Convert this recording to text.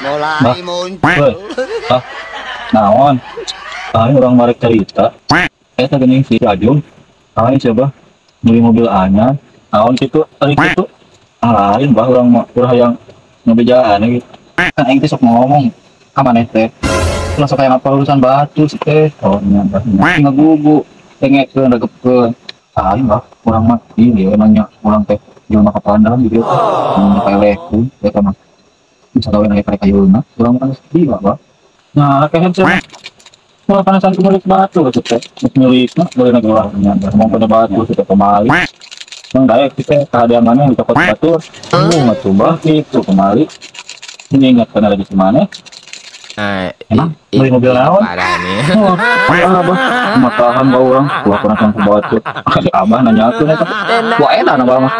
mulai muncul. Ah, naon? Ayo orang marek cerita. Eta geuning si Ajung. Ayo coba beli mobil anyar. Naon kitu? Ari kitu. Lain bah urang yang ngabejaan gitu. Kan aing teh sok ngomong ka maneh teh. Langsung kayak apa urusan batu sih teh. Oh nyambah. Ngagugu. Tengekeun regepkeun. Aing bah urang mah ieu nanya urang teh jelema kapandang gitu. Pelekku eta mah. Bisa gawe naik kayuna. Urang kan sedih bah. Nah, kayak saya mau panasan kulit batu gitu teh. Miliknya boleh ngegelarnya. Mau pada batu kita kemari. Bang daek kita keadaan mana di tempat batu. Nggak coba itu kemari. Ini ingat kan ada di mana? Emang beli mobil naon? Parah nih. Abah, matahan bau orang. Gua panasan ke batu. Abah nanya aku nih. Wah enak abah mah.